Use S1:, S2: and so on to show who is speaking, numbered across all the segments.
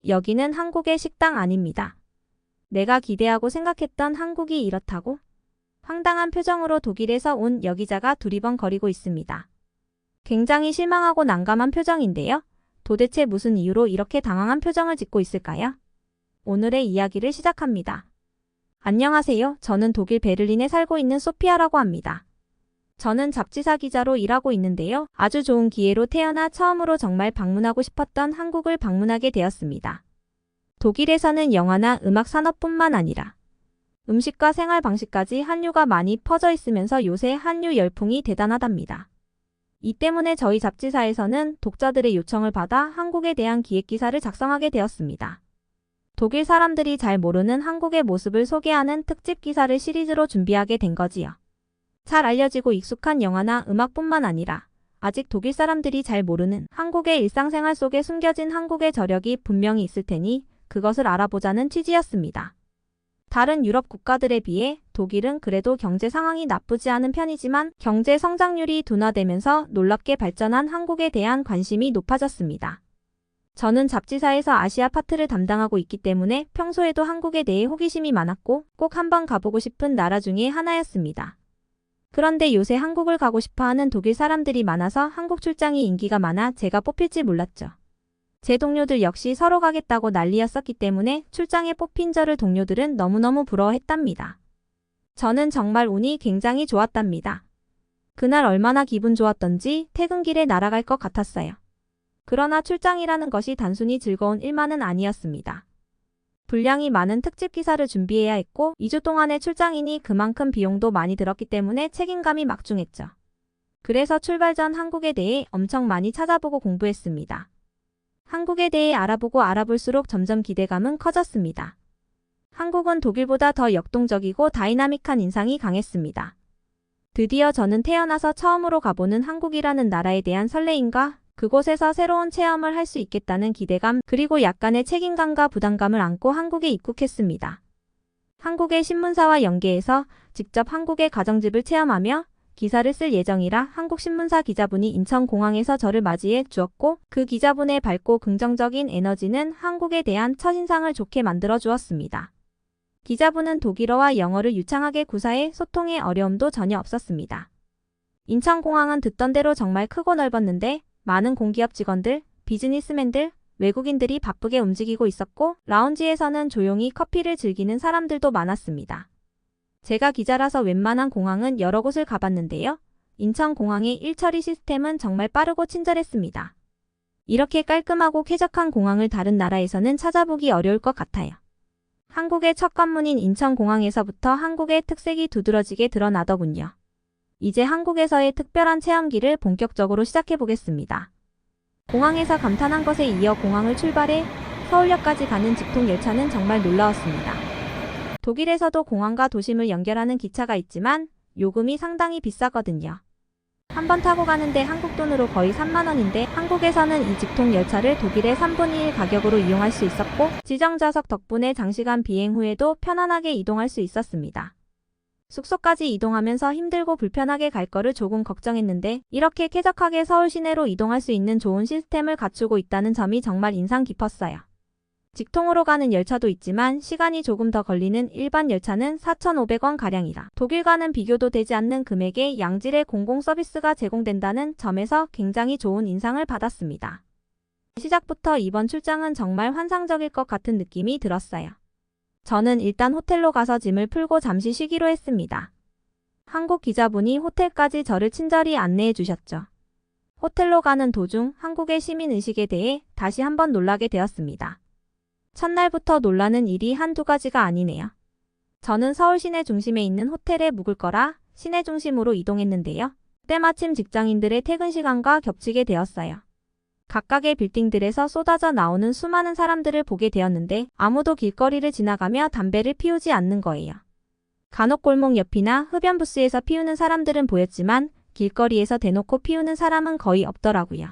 S1: 여기는 한국의 식당 아닙니다. 내가 기대하고 생각했던 한국이 이렇다고? 황당한 표정으로 독일에서 온 여기자가 두리번거리고 있습니다. 굉장히 실망하고 난감한 표정인데요. 도대체 무슨 이유로 이렇게 당황한 표정을 짓고 있을까요? 오늘의 이야기를 시작합니다. 안녕하세요. 저는 독일 베를린에 살고 있는 소피아라고 합니다. 저는 잡지사 기자로 일하고 있는데요. 아주 좋은 기회로 태어나 처음으로 정말 방문하고 싶었던 한국을 방문하게 되었습니다. 독일에서는 영화나 음악 산업뿐만 아니라 음식과 생활 방식까지 한류가 많이 퍼져 있으면서 요새 한류 열풍이 대단하답니다. 이 때문에 저희 잡지사에서는 독자들의 요청을 받아 한국에 대한 기획기사를 작성하게 되었습니다. 독일 사람들이 잘 모르는 한국의 모습을 소개하는 특집 기사를 시리즈로 준비하게 된 거지요. 잘 알려지고 익숙한 영화나 음악뿐만 아니라 아직 독일 사람들이 잘 모르는 한국의 일상생활 속에 숨겨진 한국의 저력이 분명히 있을 테니 그것을 알아보자는 취지였습니다. 다른 유럽 국가들에 비해 독일은 그래도 경제 상황이 나쁘지 않은 편이지만 경제 성장률이 둔화되면서 놀랍게 발전한 한국에 대한 관심이 높아졌습니다. 저는 잡지사에서 아시아 파트를 담당하고 있기 때문에 평소에도 한국에 대해 호기심이 많았고 꼭 한번 가보고 싶은 나라 중에 하나였습니다. 그런데 요새 한국을 가고 싶어하는 독일 사람들이 많아서 한국 출장이 인기가 많아 제가 뽑힐지 몰랐죠. 제 동료들 역시 서로 가겠다고 난리였었기 때문에 출장에 뽑힌 저를 동료들은 너무너무 부러워했답니다. 저는 정말 운이 굉장히 좋았답니다. 그날 얼마나 기분 좋았던지 퇴근길에 날아갈 것 같았어요. 그러나 출장이라는 것이 단순히 즐거운 일만은 아니었습니다. 분량이 많은 특집 기사를 준비해야 했고 2주 동안의 출장이니 그만큼 비용도 많이 들었기 때문에 책임감이 막중했죠. 그래서 출발 전 한국에 대해 엄청 많이 찾아보고 공부했습니다. 한국에 대해 알아볼수록 점점 기대감은 커졌습니다. 한국은 독일보다 더 역동적이고 다이나믹한 인상이 강했습니다. 드디어 저는 태어나서 처음으로 가보는 한국이라는 나라에 대한 설레임과 그곳에서 새로운 체험을 할 수 있겠다는 기대감 그리고 약간의 책임감과 부담감을 안고 한국에 입국했습니다. 한국의 신문사와 연계해서 직접 한국의 가정집을 체험하며 기사를 쓸 예정이라 한국 신문사 기자분이 인천공항에서 저를 맞이해 주었고 그 기자분의 밝고 긍정적인 에너지는 한국에 대한 첫인상을 좋게 만들어 주었습니다. 기자분은 독일어와 영어를 유창하게 구사해 소통에 어려움도 전혀 없었습니다. 인천공항은 듣던 대로 정말 크고 넓었는데 많은 공기업 직원들, 비즈니스맨들, 외국인들이 바쁘게 움직이고 있었고 라운지에서는 조용히 커피를 즐기는 사람들도 많았습니다. 제가 기자라서 웬만한 공항은 여러 곳을 가봤는데요. 인천공항의 일처리 시스템은 정말 빠르고 친절했습니다. 이렇게 깔끔하고 쾌적한 공항을 다른 나라에서는 찾아보기 어려울 것 같아요. 한국의 첫 관문인 인천공항에서부터 한국의 특색이 두드러지게 드러나더군요. 이제 한국에서의 특별한 체험기를 본격적으로 시작해보겠습니다. 공항에서 감탄한 것에 이어 공항을 출발해 서울역까지 가는 직통 열차는 정말 놀라웠습니다. 독일에서도 공항과 도심을 연결하는 기차가 있지만 요금이 상당히 비싸거든요. 한 번 타고 가는데 한국 돈으로 거의 3만 원인데 한국에서는 이 직통 열차를 독일의 3분의 1 가격으로 이용할 수 있었고 지정 좌석 덕분에 장시간 비행 후에도 편안하게 이동할 수 있었습니다. 숙소까지 이동하면서 힘들고 불편하게 갈 거를 조금 걱정했는데 이렇게 쾌적하게 서울 시내로 이동할 수 있는 좋은 시스템을 갖추고 있다는 점이 정말 인상 깊었어요. 직통으로 가는 열차도 있지만 시간이 조금 더 걸리는 일반 열차는 4,500원가량이라 독일과는 비교도 되지 않는 금액의 양질의 공공 서비스가 제공된다는 점에서 굉장히 좋은 인상을 받았습니다. 시작부터 이번 출장은 정말 환상적일 것 같은 느낌이 들었어요. 저는 일단 호텔로 가서 짐을 풀고 잠시 쉬기로 했습니다. 한국 기자분이 호텔까지 저를 친절히 안내해 주셨죠. 호텔로 가는 도중 한국의 시민의식에 대해 다시 한번 놀라게 되었습니다. 첫날부터 놀라는 일이 한두 가지가 아니네요. 저는 서울 시내 중심에 있는 호텔에 묵을 거라 시내 중심으로 이동했는데요. 때마침 직장인들의 퇴근 시간과 겹치게 되었어요. 각각의 빌딩들에서 쏟아져 나오는 수많은 사람들을 보게 되었는데 아무도 길거리를 지나가며 담배를 피우지 않는 거예요. 간혹 골목 옆이나 흡연 부스에서 피우는 사람들은 보였지만 길거리에서 대놓고 피우는 사람은 거의 없더라고요.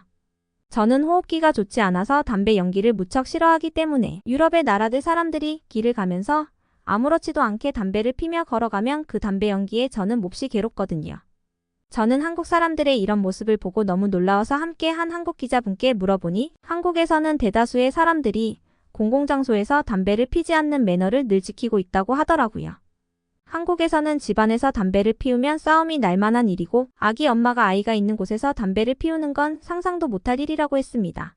S1: 저는 호흡기가 좋지 않아서 담배 연기를 무척 싫어하기 때문에 유럽의 나라들 사람들이 길을 가면서 아무렇지도 않게 담배를 피며 걸어가면 그 담배 연기에 저는 몹시 괴롭거든요. 저는 한국 사람들의 이런 모습을 보고 너무 놀라워서 함께 한 한국 기자분께 물어보니 한국에서는 대다수의 사람들이 공공장소에서 담배를 피지 않는 매너를 늘 지키고 있다고 하더라고요. 한국에서는 집안에서 담배를 피우면 싸움이 날 만한 일이고 아기 엄마가 아이가 있는 곳에서 담배를 피우는 건 상상도 못할 일이라고 했습니다.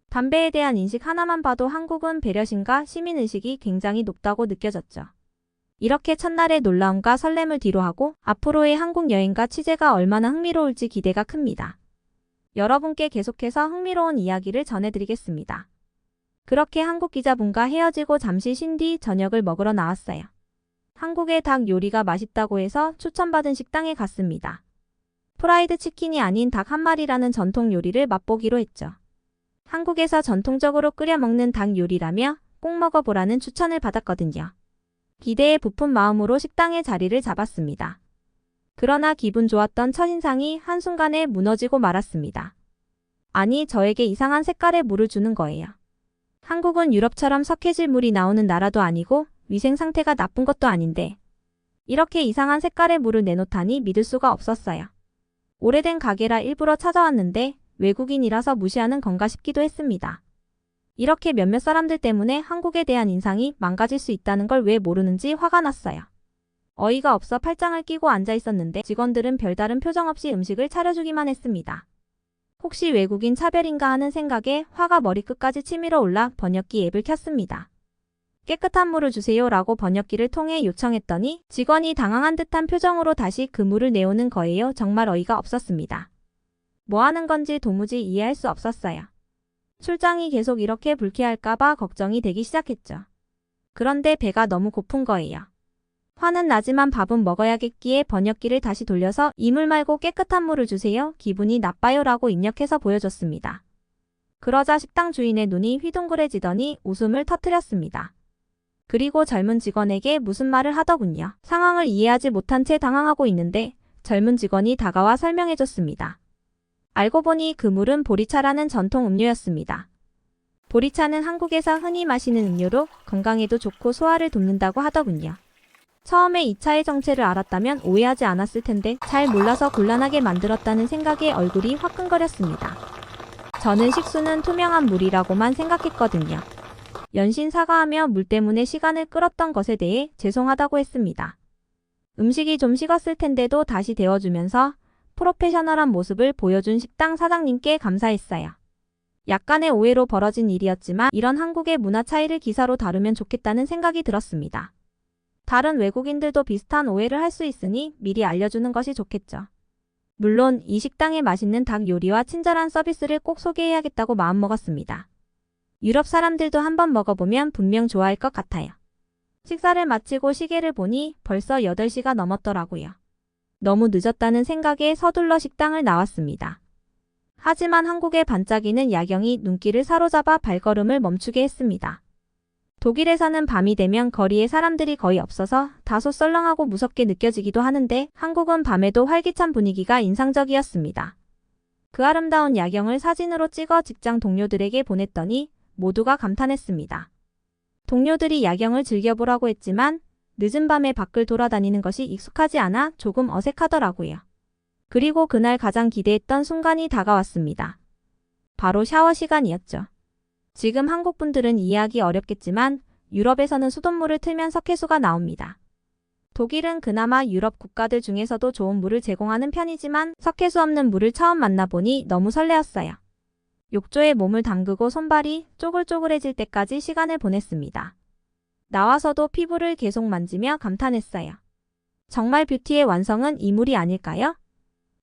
S1: 담배에 대한 인식 하나만 봐도 한국은 배려심과 시민의식이 굉장히 높다고 느껴졌죠. 이렇게 첫날의 놀라움과 설렘을 뒤로하고 앞으로의 한국 여행과 취재가 얼마나 흥미로울지 기대가 큽니다. 여러분께 계속해서 흥미로운 이야기를 전해드리겠습니다. 그렇게 한국 기자분과 헤어지고 잠시 쉰 뒤 저녁을 먹으러 나왔어요. 한국의 닭 요리가 맛있다고 해서 추천받은 식당에 갔습니다. 프라이드 치킨이 아닌 닭 한 마리라는 전통 요리를 맛보기로 했죠. 한국에서 전통적으로 끓여 먹는 닭 요리라며 꼭 먹어보라는 추천을 받았거든요. 기대에 부푼 마음으로 식당에 자리를 잡았습니다. 그러나 기분 좋았던 첫인상이 한순간에 무너지고 말았습니다. 아니, 저에게 이상한 색깔의 물을 주는 거예요. 한국은 유럽처럼 석회질 물이 나오는 나라도 아니고 위생 상태가 나쁜 것도 아닌데 이렇게 이상한 색깔의 물을 내놓다니 믿을 수가 없었어요. 오래된 가게라 일부러 찾아왔는데 외국인이라서 무시하는 건가 싶기도 했습니다. 이렇게 몇몇 사람들 때문에 한국에 대한 인상이 망가질 수 있다는 걸 왜 모르는지 화가 났어요. 어이가 없어 팔짱을 끼고 앉아 있었는데 직원들은 별다른 표정 없이 음식을 차려주기만 했습니다. 혹시 외국인 차별인가 하는 생각에 화가 머리끝까지 치밀어 올라 번역기 앱을 켰습니다. 깨끗한 물을 주세요 라고 번역기를 통해 요청했더니 직원이 당황한 듯한 표정으로 다시 그 물을 내오는 거예요. 정말 어이가 없었습니다. 뭐 하는 건지 도무지 이해할 수 없었어요. 출장이 계속 이렇게 불쾌할까봐 걱정이 되기 시작했죠. 그런데 배가 너무 고픈 거예요. 화는 나지만 밥은 먹어야겠기에 번역기를 다시 돌려서 이 물 말고 깨끗한 물을 주세요. 기분이 나빠요 라고 입력해서 보여줬습니다. 그러자 식당 주인의 눈이 휘둥그레지더니 웃음을 터뜨렸습니다. 그리고 젊은 직원에게 무슨 말을 하더군요. 상황을 이해하지 못한 채 당황하고 있는데 젊은 직원이 다가와 설명해줬습니다. 알고 보니 그 물은 보리차라는 전통 음료였습니다. 보리차는 한국에서 흔히 마시는 음료로 건강에도 좋고 소화를 돕는다고 하더군요. 처음에 이 차의 정체를 알았다면 오해하지 않았을 텐데 잘 몰라서 곤란하게 만들었다는 생각에 얼굴이 화끈거렸습니다. 저는 식수는 투명한 물이라고만 생각했거든요. 연신 사과하며 물 때문에 시간을 끌었던 것에 대해 죄송하다고 했습니다. 음식이 좀 식었을 텐데도 다시 데워주면서 프로페셔널한 모습을 보여준 식당 사장님께 감사했어요. 약간의 오해로 벌어진 일이었지만 이런 한국의 문화 차이를 기사로 다루면 좋겠다는 생각이 들었습니다. 다른 외국인들도 비슷한 오해를 할 수 있으니 미리 알려주는 것이 좋겠죠. 물론 이 식당의 맛있는 닭 요리와 친절한 서비스를 꼭 소개해야겠다고 마음먹었습니다. 유럽 사람들도 한번 먹어보면 분명 좋아할 것 같아요. 식사를 마치고 시계를 보니 벌써 8시가 넘었더라고요. 너무 늦었다는 생각에 서둘러 식당을 나왔습니다. 하지만 한국의 반짝이는 야경이 눈길을 사로잡아 발걸음을 멈추게 했습니다. 독일에서는 밤이 되면 거리에 사람들이 거의 없어서 다소 썰렁하고 무섭게 느껴지기도 하는데 한국은 밤에도 활기찬 분위기가 인상적이었습니다. 그 아름다운 야경을 사진으로 찍어 직장 동료들에게 보냈더니 모두가 감탄했습니다. 동료들이 야경을 즐겨보라고 했지만 늦은 밤에 밖을 돌아다니는 것이 익숙하지 않아 조금 어색하더라고요. 그리고 그날 가장 기대했던 순간이 다가왔습니다. 바로 샤워 시간이었죠. 지금 한국 분들은 이해하기 어렵겠지만 유럽에서는 수돗물을 틀면 석회수가 나옵니다. 독일은 그나마 유럽 국가들 중에서도 좋은 물을 제공하는 편이지만 석회수 없는 물을 처음 만나보니 너무 설레었어요. 욕조에 몸을 담그고 손발이 쪼글쪼글해질 때까지 시간을 보냈습니다. 나와서도 피부를 계속 만지며 감탄했어요. 정말 뷰티의 완성은 이 물이 아닐까요?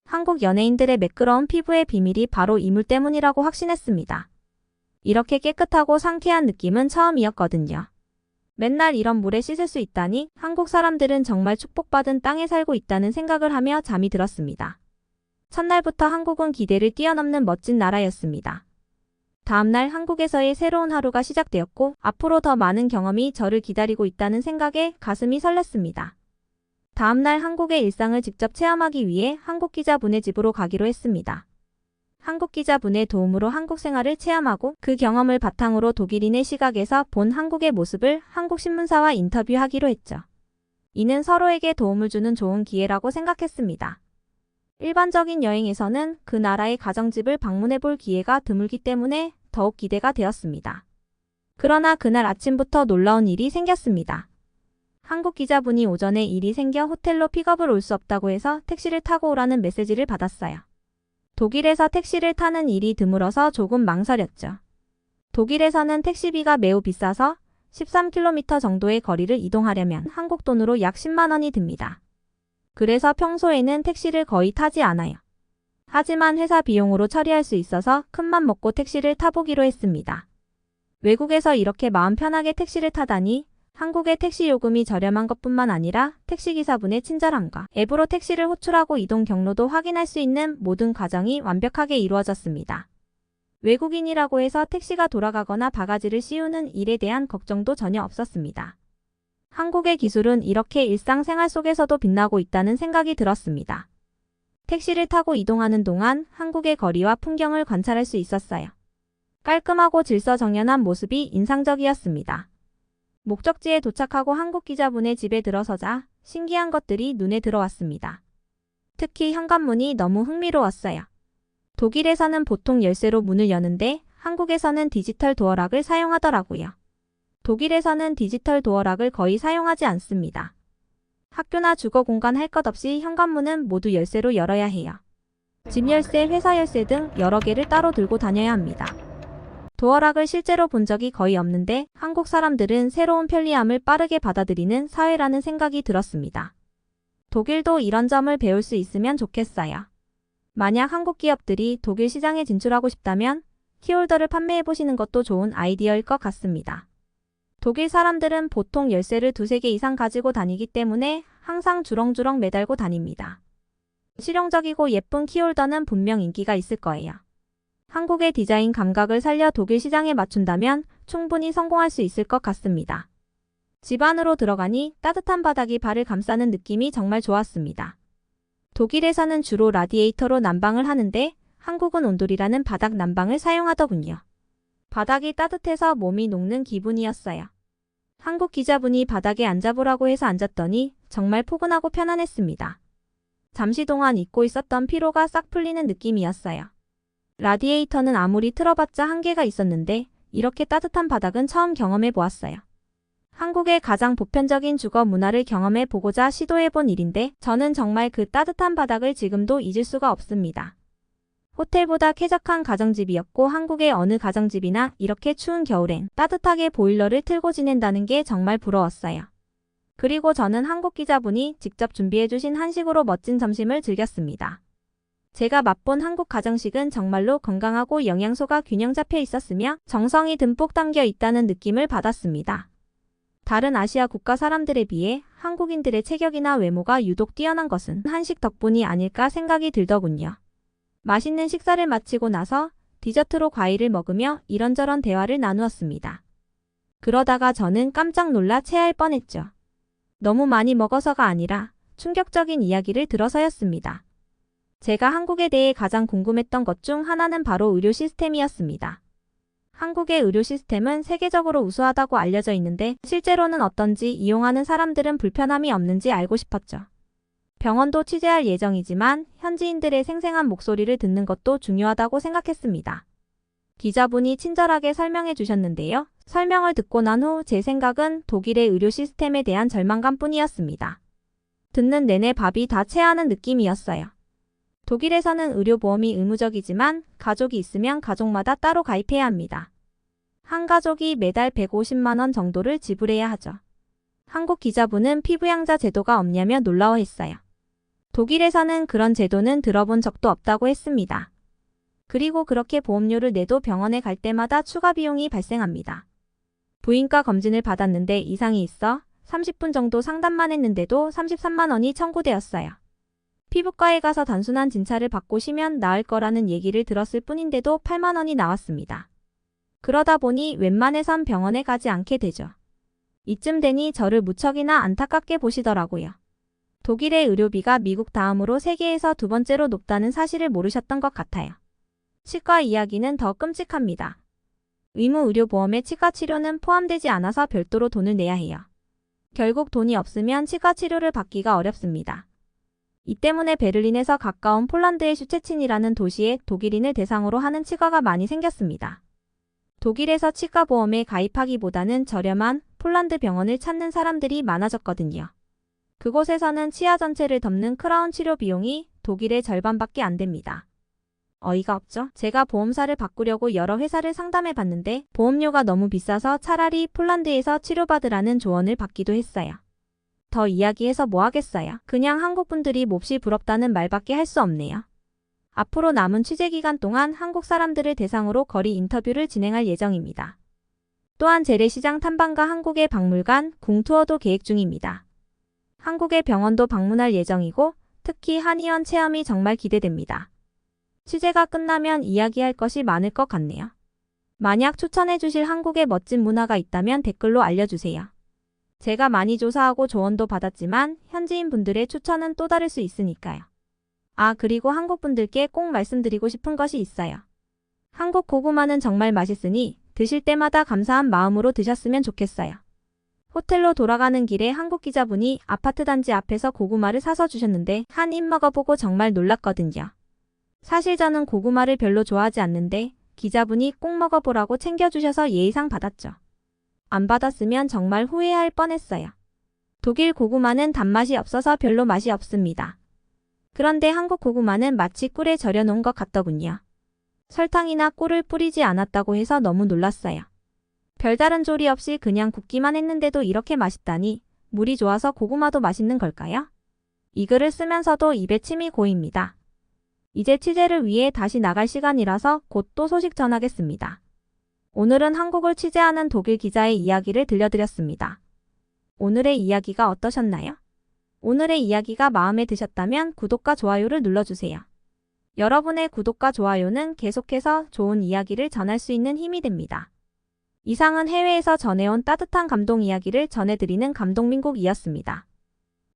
S1: 한국 연예인들의 매끄러운 피부의 비밀이 바로 이 물 때문이라고 확신했습니다. 이렇게 깨끗하고 상쾌한 느낌은 처음이었거든요. 맨날 이런 물에 씻을 수 있다니 한국 사람들은 정말 축복받은 땅에 살고 있다는 생각을 하며 잠이 들었습니다. 첫날부터 한국은 기대를 뛰어넘는 멋진 나라였습니다. 다음날 한국에서의 새로운 하루가 시작되었고 앞으로 더 많은 경험이 저를 기다리고 있다는 생각에 가슴이 설렜습니다. 다음날 한국의 일상을 직접 체험하기 위해 한국 기자분의 집으로 가기로 했습니다. 한국 기자분의 도움으로 한국 생활을 체험하고 그 경험을 바탕으로 독일인의 시각에서 본 한국의 모습을 한국 신문사와 인터뷰하기로 했죠. 이는 서로에게 도움을 주는 좋은 기회라고 생각했습니다. 일반적인 여행에서는 그 나라의 가정집을 방문해 볼 기회가 드물기 때문에 더욱 기대가 되었습니다. 그러나 그날 아침부터 놀라운 일이 생겼습니다. 한국 기자분이 오전에 일이 생겨 호텔로 픽업을 올 수 없다고 해서 택시를 타고 오라는 메시지를 받았어요. 독일에서 택시를 타는 일이 드물어서 조금 망설였죠. 독일에서는 택시비가 매우 비싸서 13km 정도의 거리를 이동하려면 한국 돈으로 약 10만 원이 듭니다. 그래서 평소에는 택시를 거의 타지 않아요. 하지만 회사 비용으로 처리할 수 있어서 큰맘 먹고 택시를 타보기로 했습니다. 외국에서 이렇게 마음 편하게 택시를 타다니 한국의 택시 요금이 저렴한 것뿐만 아니라 택시기사분의 친절함과 앱으로 택시를 호출하고 이동 경로도 확인할 수 있는 모든 과정이 완벽하게 이루어졌습니다. 외국인이라고 해서 택시가 돌아가거나 바가지를 씌우는 일에 대한 걱정도 전혀 없었습니다. 한국의 기술은 이렇게 일상생활 속에서도 빛나고 있다는 생각이 들었습니다. 택시를 타고 이동하는 동안 한국의 거리와 풍경을 관찰할 수 있었어요. 깔끔하고 질서정연한 모습이 인상적이었습니다. 목적지에 도착하고 한국 기자분의 집에 들어서자 신기한 것들이 눈에 들어왔습니다. 특히 현관문이 너무 흥미로웠어요. 독일에서는 보통 열쇠로 문을 여는데 한국에서는 디지털 도어락을 사용하더라고요. 독일에서는 디지털 도어락을 거의 사용하지 않습니다. 학교나 주거 공간 할 것 없이 현관문은 모두 열쇠로 열어야 해요. 집 열쇠, 회사 열쇠 등 여러 개를 따로 들고 다녀야 합니다. 도어락을 실제로 본 적이 거의 없는데 한국 사람들은 새로운 편리함을 빠르게 받아들이는 사회라는 생각이 들었습니다. 독일도 이런 점을 배울 수 있으면 좋겠어요. 만약 한국 기업들이 독일 시장에 진출하고 싶다면 키홀더를 판매해보시는 것도 좋은 아이디어일 것 같습니다. 독일 사람들은 보통 열쇠를 2-3개 이상 가지고 다니기 때문에 항상 주렁주렁 매달고 다닙니다. 실용적이고 예쁜 키홀더는 분명 인기가 있을 거예요. 한국의 디자인 감각을 살려 독일 시장에 맞춘다면 충분히 성공할 수 있을 것 같습니다. 집 안으로 들어가니 따뜻한 바닥이 발을 감싸는 느낌이 정말 좋았습니다. 독일에서는 주로 라디에이터로 난방을 하는데 한국은 온돌이라는 바닥 난방을 사용하더군요. 바닥이 따뜻해서 몸이 녹는 기분이었어요. 한국 기자분이 바닥에 앉아보라고 해서 앉았더니 정말 포근하고 편안했습니다. 잠시 동안 잊고 있었던 피로가 싹 풀리는 느낌이었어요. 라디에이터는 아무리 틀어봤자 한계가 있었는데 이렇게 따뜻한 바닥은 처음 경험해 보았어요. 한국의 가장 보편적인 주거 문화를 경험해 보고자 시도해본 일인데 저는 정말 그 따뜻한 바닥을 지금도 잊을 수가 없습니다. 호텔보다 쾌적한 가정집이었고 한국의 어느 가정집이나 이렇게 추운 겨울엔 따뜻하게 보일러를 틀고 지낸다는 게 정말 부러웠어요. 그리고 저는 한국 기자분이 직접 준비해주신 한식으로 멋진 점심을 즐겼습니다. 제가 맛본 한국 가정식은 정말로 건강하고 영양소가 균형 잡혀 있었으며 정성이 듬뿍 담겨 있다는 느낌을 받았습니다. 다른 아시아 국가 사람들에 비해 한국인들의 체격이나 외모가 유독 뛰어난 것은 한식 덕분이 아닐까 생각이 들더군요. 맛있는 식사를 마치고 나서 디저트로 과일을 먹으며 이런저런 대화를 나누었습니다. 그러다가 저는 깜짝 놀라 체할 뻔했죠. 너무 많이 먹어서가 아니라 충격적인 이야기를 들어서였습니다. 제가 한국에 대해 가장 궁금했던 것 중 하나는 바로 의료 시스템이었습니다. 한국의 의료 시스템은 세계적으로 우수하다고 알려져 있는데 실제로는 어떤지 이용하는 사람들은 불편함이 없는지 알고 싶었죠. 병원도 취재할 예정이지만 현지인들의 생생한 목소리를 듣는 것도 중요하다고 생각했습니다. 기자분이 친절하게 설명해 주셨는데요. 설명을 듣고 난 후 제 생각은 독일의 의료 시스템에 대한 절망감뿐이었습니다. 듣는 내내 밥이 다 체하는 느낌이었어요. 독일에서는 의료보험이 의무적이지만 가족이 있으면 가족마다 따로 가입해야 합니다. 한 가족이 매달 150만 원 정도를 지불해야 하죠. 한국 기자분은 피부양자 제도가 없냐며 놀라워했어요. 독일에서는 그런 제도는 들어본 적도 없다고 했습니다. 그리고 그렇게 보험료를 내도 병원에 갈 때마다 추가 비용이 발생합니다. 부인과 검진을 받았는데 이상이 있어 30분 정도 상담만 했는데도 33만 원이 청구되었어요. 피부과에 가서 단순한 진찰을 받고 쉬면 나을 거라는 얘기를 들었을 뿐인데도 8만 원이 나왔습니다. 그러다 보니 웬만해선 병원에 가지 않게 되죠. 이쯤 되니 저를 무척이나 안타깝게 보시더라고요. 독일의 의료비가 미국 다음으로 세계에서 2번째로 높다는 사실을 모르셨던 것 같아요. 치과 이야기는 더 끔찍합니다. 의무 의료보험에 치과 치료는 포함되지 않아서 별도로 돈을 내야 해요. 결국 돈이 없으면 치과 치료를 받기가 어렵습니다. 이 때문에 베를린에서 가까운 폴란드의 슈체친이라는 도시에 독일인을 대상으로 하는 치과가 많이 생겼습니다. 독일에서 치과보험에 가입하기보다는 저렴한 폴란드 병원을 찾는 사람들이 많아졌거든요. 그곳에서는 치아 전체를 덮는 크라운 치료 비용이 독일의 절반밖에 안 됩니다. 어이가 없죠? 제가 보험사를 바꾸려고 여러 회사를 상담해 봤는데 보험료가 너무 비싸서 차라리 폴란드에서 치료받으라는 조언을 받기도 했어요. 더 이야기해서 뭐 하겠어요? 그냥 한국 분들이 몹시 부럽다는 말밖에 할 수 없네요. 앞으로 남은 취재 기간 동안 한국 사람들을 대상으로 거리 인터뷰를 진행할 예정입니다. 또한 재래시장 탐방과 한국의 박물관, 궁투어도 계획 중입니다. 한국의 병원도 방문할 예정이고 특히 한의원 체험이 정말 기대됩니다. 취재가 끝나면 이야기할 것이 많을 것 같네요. 만약 추천해 주실 한국의 멋진 문화가 있다면 댓글로 알려주세요. 제가 많이 조사하고 조언도 받았지만 현지인 분들의 추천은 또 다를 수 있으니까요. 아, 그리고 한국 분들께 꼭 말씀드리고 싶은 것이 있어요. 한국 고구마는 정말 맛있으니 드실 때마다 감사한 마음으로 드셨으면 좋겠어요. 호텔로 돌아가는 길에 한국 기자분이 아파트 단지 앞에서 고구마를 사서 주셨는데 한 입 먹어보고 정말 놀랐거든요. 사실 저는 고구마를 별로 좋아하지 않는데 기자분이 꼭 먹어보라고 챙겨주셔서 예의상 받았죠. 안 받았으면 정말 후회할 뻔했어요. 독일 고구마는 단맛이 없어서 별로 맛이 없습니다. 그런데 한국 고구마는 마치 꿀에 절여놓은 것 같더군요. 설탕이나 꿀을 뿌리지 않았다고 해서 너무 놀랐어요. 별다른 조리 없이 그냥 굽기만 했는데도 이렇게 맛있다니 물이 좋아서 고구마도 맛있는 걸까요? 이 글을 쓰면서도 입에 침이 고입니다. 이제 취재를 위해 다시 나갈 시간이라서 곧 또 소식 전하겠습니다. 오늘은 한국을 취재하는 독일 기자의 이야기를 들려드렸습니다. 오늘의 이야기가 어떠셨나요? 오늘의 이야기가 마음에 드셨다면 구독과 좋아요를 눌러주세요. 여러분의 구독과 좋아요는 계속해서 좋은 이야기를 전할 수 있는 힘이 됩니다. 이상은 해외에서 전해온 따뜻한 감동 이야기를 전해드리는 감동민국이었습니다.